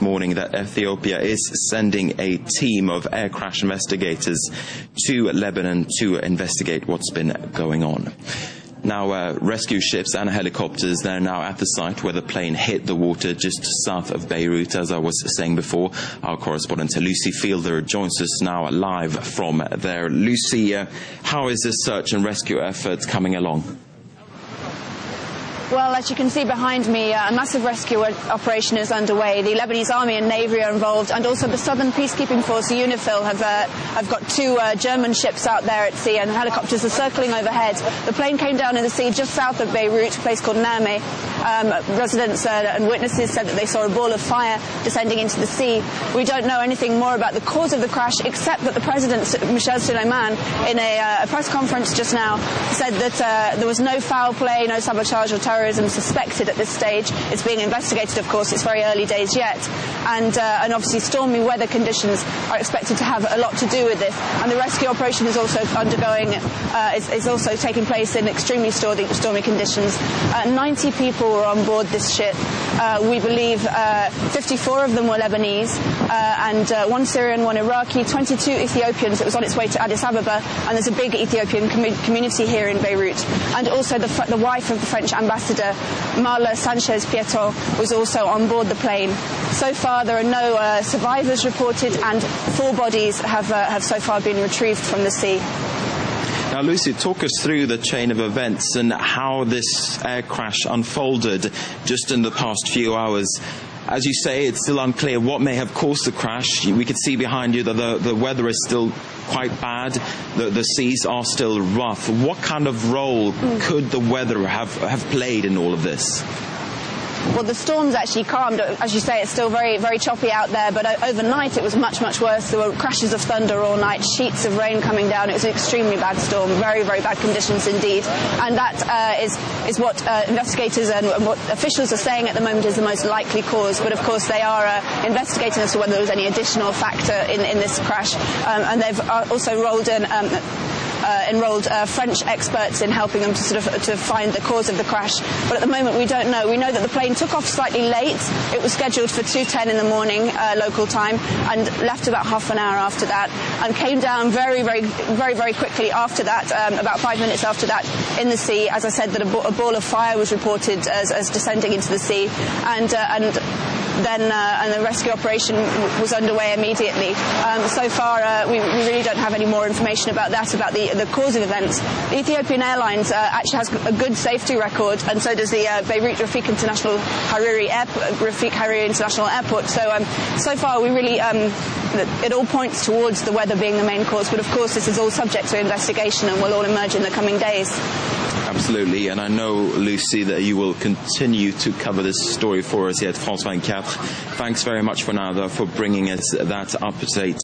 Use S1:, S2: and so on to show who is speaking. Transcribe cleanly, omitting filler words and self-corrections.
S1: Morning that Ethiopia is sending a team of air crash investigators to Lebanon to investigate what's been going on. Now, rescue ships and helicopters, they're now at the site where the plane hit the water just south of Beirut. As I was saying before, our correspondent Lucy Fielder joins us now live from there. Lucy, how is this search and rescue effort coming along?
S2: Well, as you can see behind me, a massive rescue operation is underway. The Lebanese Army and Navy are involved, and also the Southern Peacekeeping Force, UNIFIL, have got two German ships out there at sea, and helicopters are circling overhead. The plane came down in the sea just south of Beirut, a place called Name. Residents and witnesses said that they saw a ball of fire descending into the sea. We don't know anything more about the cause of the crash, except that the President, Michel Suleiman, in a press conference just now, said that there was no foul play, no sabotage or terrorism suspected at this stage. It's being investigated, of course. It's very early days yet, and obviously stormy weather conditions are expected to have a lot to do with this. And the rescue operation is also is also taking place in extremely stormy conditions. 90 people were on board this ship. We believe 54 of them were Lebanese, and one Syrian, one Iraqi, 22 Ethiopians. It was on its way to Addis Ababa, and there's a big Ethiopian community here in Beirut. And also the wife of the French ambassador, Marla Sanchez Pieto, was also on board the plane. So far, there are no survivors reported, and 4 bodies have so far been retrieved from the sea.
S1: Now, Lucy, talk us through the chain of events and how this air crash unfolded just in the past few hours. As you say, it's still unclear what may have caused the crash. We could see behind you that the weather is still quite bad. The seas are still rough. What kind of role could the weather have played in all of this?
S2: Well, the storm's actually calmed. As you say, it's still very, very choppy out there, but overnight it was much, much worse. There were crashes of thunder all night, sheets of rain coming down. It was an extremely bad storm, very, very bad conditions indeed. And that is what investigators and what officials are saying at the moment is the most likely cause. But, of course, they are investigating as to whether there was any additional factor in this crash. And they've also enrolled French experts in helping them to find the cause of the crash. But at the moment we don't know. We know that the plane took off slightly late. It was scheduled for 2:10 in the morning local time, and left about half an hour after that, and came down very, very, very, very quickly after that, about 5 minutes after that, in the sea. As I said, that a ball of fire was reported as descending into the sea, and then the rescue operation was underway immediately. So far, we really don't have any more information about that, about the cause of events. The Ethiopian Airlines actually has a good safety record, and so does the Beirut Rafik Hariri International Airport. So far, we really it all points towards the weather being the main cause. But of course, this is all subject to investigation and will all emerge in the coming days.
S1: Absolutely, and I know, Lucy, that you will continue to cover this story for us here at France 24. Thanks very much for now, though, for bringing us that update.